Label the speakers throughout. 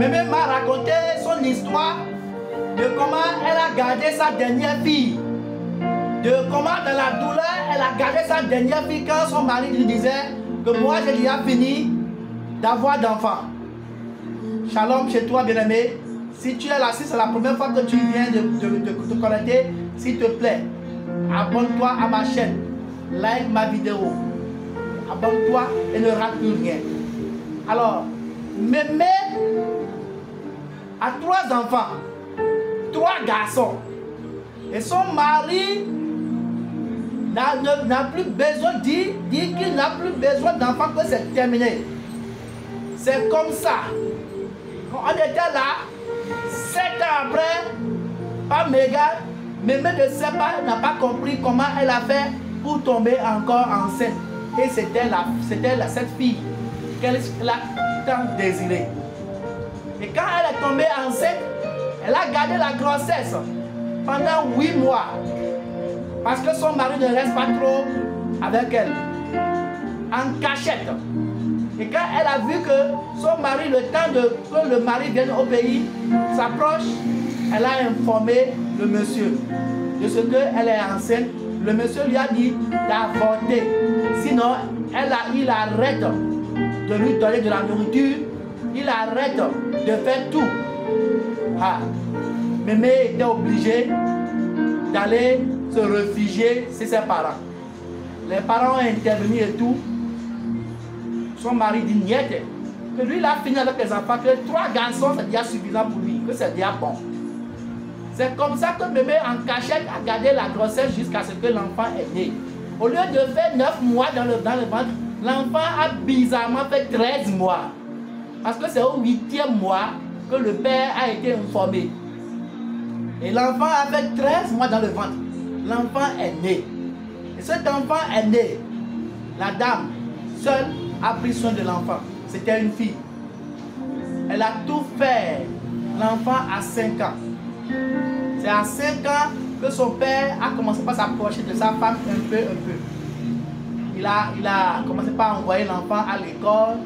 Speaker 1: Mémé m'a raconté son histoire de comment elle a gardé sa dernière fille. De comment dans la douleur, elle a gardé sa dernière fille quand son mari lui disait que moi j'ai déjà fini d'avoir d'enfants. Shalom chez toi, bien-aimé. Si tu es là, si c'est la première fois que tu viens de te connecter, s'il te plaît, abonne-toi à ma chaîne, like ma vidéo, abonne-toi et ne rate plus rien. Alors, Mémé a 3 enfants, 3 garçons, et son mari n'a plus besoin, dit qu'il n'a plus besoin d'enfants, que c'est terminé. C'est comme ça. Quand on était là, 7 ans après, pas méga, Mémé ne sait pas, n'a pas compris comment elle a fait pour tomber encore enceinte. Et c'était cette fille qu'elle a tant désirée. Et quand elle est tombée enceinte, elle a gardé la grossesse pendant 8 mois. Parce que son mari ne reste pas trop avec elle. En cachette. Et quand elle a vu que son mari, le temps que le mari vienne au pays, s'approche, elle a informé le monsieur de ce qu'elle est enceinte. Le monsieur lui a dit d'avorter. Sinon, il arrête de lui donner de la nourriture. Il arrête de faire tout. Ah. Mémé était obligé d'aller se réfugier chez ses parents. Les parents ont intervenu et tout. Son mari dit niette, que lui il a fini avec les enfants, que 3 garçons c'est déjà suffisant pour lui, que c'est déjà bon. C'est comme ça que Mémé en cachette a gardé la grossesse jusqu'à ce que l'enfant est né. Au lieu de faire 9 mois dans le ventre, l'enfant a bizarrement fait 13 mois. Parce que c'est au 8e mois que le père a été informé. Et l'enfant a fait 13 mois dans le ventre. L'enfant est né. Et cet enfant est né. La dame seule a pris soin de l'enfant. C'était une fille. Elle a tout fait. L'enfant a 5 ans. C'est à 5 ans que son père a commencé par s'approcher de sa femme un peu. Il a commencé par envoyer l'enfant à l'école.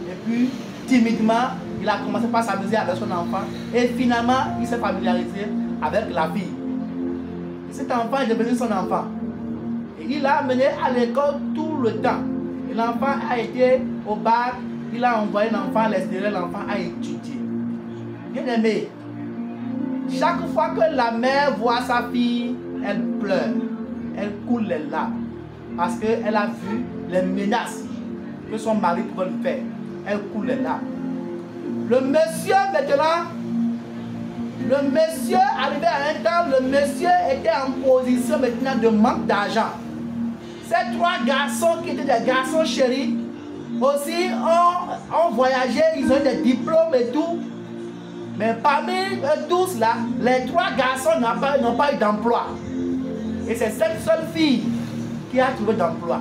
Speaker 1: Et puis, timidement, il a commencé par s'amuser avec son enfant. Et finalement, il s'est familiarisé avec la fille. Et cet enfant est devenu son enfant. Et il l'a amené à l'école tout le temps. Et l'enfant a été au bac. Il a envoyé l'enfant à l'extérieur. L'enfant a étudié. Bien aimé. Chaque fois que la mère voit sa fille, elle pleure. Elle coule les larmes. Parce qu'elle a vu les menaces que son mari pouvait lui faire. Elle coule les larmes. Le monsieur maintenant, le monsieur arrivé à un temps, le monsieur était en position maintenant de manque d'argent. Ces 3 garçons qui étaient des garçons chéris, aussi ont voyagé, ils ont eu des diplômes et tout. Mais parmi eux tous là, les 3 garçons n'ont pas eu d'emploi. Et c'est cette seule fille qui a trouvé d'emploi.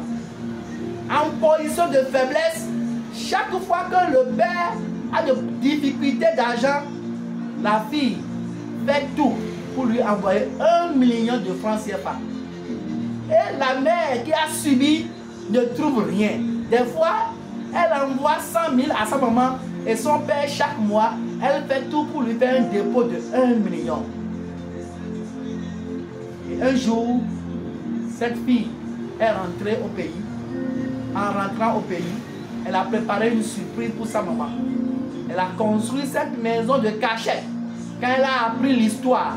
Speaker 1: En position de faiblesse, chaque fois que le père a des difficultés d'argent, la fille fait tout pour lui envoyer 1 million de francs CFA. Et la mère qui a subi ne trouve rien. Des fois, elle envoie 100 000 à sa maman et son père chaque mois, elle fait tout pour lui faire un dépôt de 1 million. Et un jour, cette fille est rentrée au pays. En rentrant au pays, elle a préparé une surprise pour sa maman. Elle a construit cette maison de cachette. Quand elle a appris l'histoire,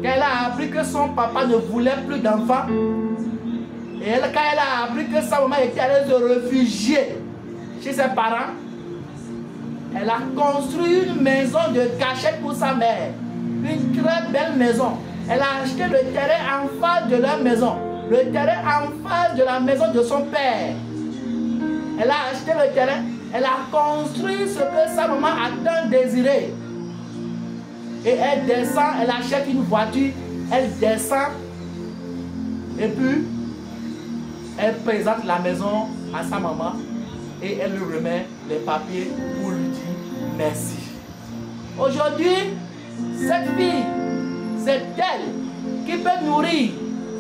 Speaker 1: quand elle a appris que son papa ne voulait plus d'enfants, et quand elle a appris que sa maman était allée se réfugier chez ses parents, elle a construit une maison de cachette pour sa mère. Une très belle maison. Elle a acheté le terrain en face de leur maison. Le terrain en face de la maison de son père. Elle a acheté le terrain. Elle a construit ce que sa maman a tant désiré. Et elle descend, elle achète une voiture. Elle descend. Et puis, elle présente la maison à sa maman. Et elle lui remet les papiers pour lui dire merci. Aujourd'hui, cette fille, c'est elle qui peut nourrir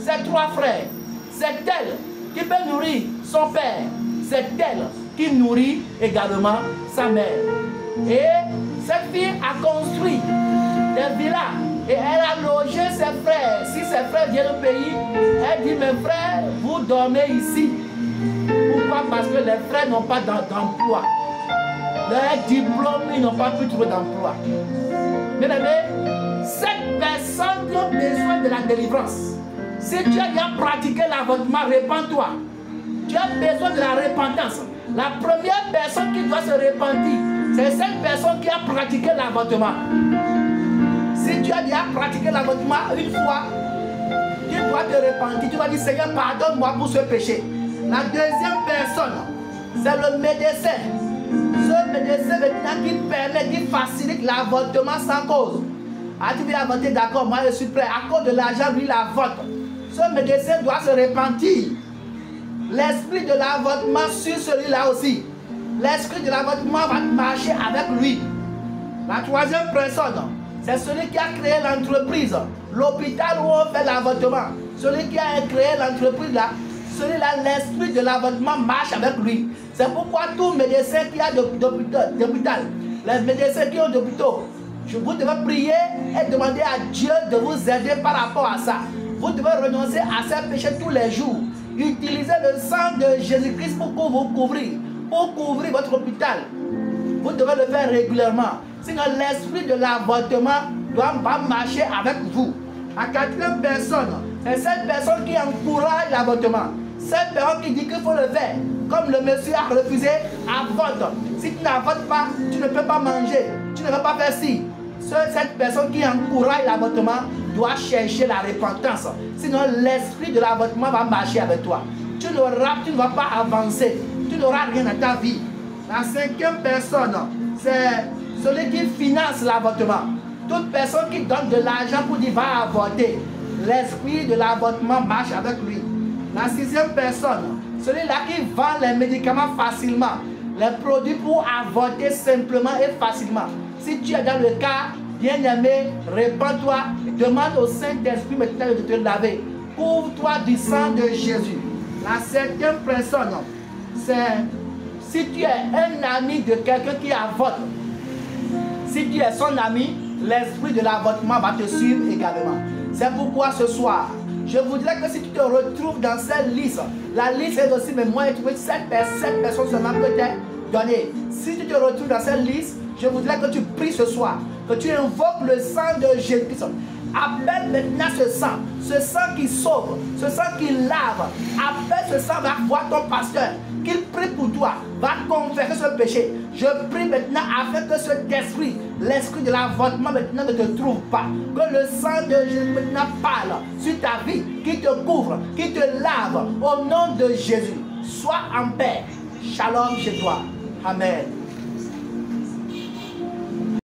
Speaker 1: ses 3 frères. C'est elle qui peut nourrir son père. C'est elle qui nourrit également sa mère. Et cette fille a construit des villas et elle a logé ses frères. Si ses frères viennent au pays, elle dit, mes frères, vous dormez ici. Pourquoi? Parce que les frères n'ont pas d'emploi. Leurs diplômes, ils n'ont pas pu trouver d'emploi. Bien aimé, cette personne qui a besoin de la délivrance, si tu as déjà pratiqué l'avortement, répands-toi. Tu as besoin de la repentance. La première personne qui doit se repentir, c'est cette personne qui a pratiqué l'avortement. Si tu as déjà pratiqué l'avortement une fois, tu dois te repentir. Tu vas dire, Seigneur, pardonne-moi pour ce péché. La deuxième personne, c'est le médecin. Ce médecin maintenant qui permet, qui facilite l'avortement sans cause. Ah, tu veux avorter, d'accord, moi je suis prêt. À cause de l'argent, lui, il avorte. Ce médecin doit se repentir. L'esprit de l'avortement sur celui-là aussi. L'esprit de l'avortement va marcher avec lui. La troisième personne, c'est celui qui a créé l'entreprise, l'hôpital où on fait l'avortement. Celui qui a créé l'entreprise là, celui-là, l'esprit de l'avortement marche avec lui. C'est pourquoi tout médecin qui a d'hôpital, les médecins qui ont d'hôpitaux, vous devez prier et demander à Dieu de vous aider par rapport à ça. Vous devez renoncer à ces péchés tous les jours. Utilisez le sang de Jésus-Christ pour vous couvrir, pour couvrir votre hôpital. Vous devez le faire régulièrement. Sinon, l'esprit de l'avortement doit pas marcher avec vous. La quatrième personne, c'est cette personne qui encourage l'avortement. Cette personne qui dit qu'il faut le faire. Comme le monsieur a refusé, avorte. Si tu n'avortes pas, tu ne peux pas manger. Tu ne peux pas faire ci. Cette personne qui encourage l'avortement doit chercher la repentance. Sinon, l'esprit de l'avortement va marcher avec toi. Tu ne vas pas avancer. Tu n'auras rien dans ta vie. La cinquième personne, c'est celui qui finance l'avortement. Toute personne qui donne de l'argent pour dire va avorter, l'esprit de l'avortement marche avec lui. La sixième personne, celui-là qui vend les médicaments facilement, les produits pour avorter simplement et facilement. Si tu es dans le cas, bien-aimé, répands-toi, demande au Saint-Esprit maintenant de te laver. Couvre-toi du sang de Jésus. La septième personne, c'est si tu es un ami de quelqu'un qui avorte, si tu es son ami, l'esprit de l'avortement va te suivre également. C'est pourquoi ce soir, je voudrais que si tu te retrouves dans cette liste, la liste est aussi, mais moi j'ai trouvé 7 personnes seulement que tu as donné. Si tu te retrouves dans cette liste, je voudrais que tu pries ce soir, que tu invoques le sang de Jésus-Christ. Appelle maintenant ce sang qui sauve, ce sang qui lave. Appelle ce sang, va voir ton pasteur, qu'il prie pour toi, va confesser ce péché. Je prie maintenant afin que cet esprit, l'esprit de l'avortement maintenant ne te trouve pas. Que le sang de Jésus maintenant parle sur ta vie, qui te couvre, qui te lave. Au nom de Jésus, sois en paix. Shalom chez toi. Amen.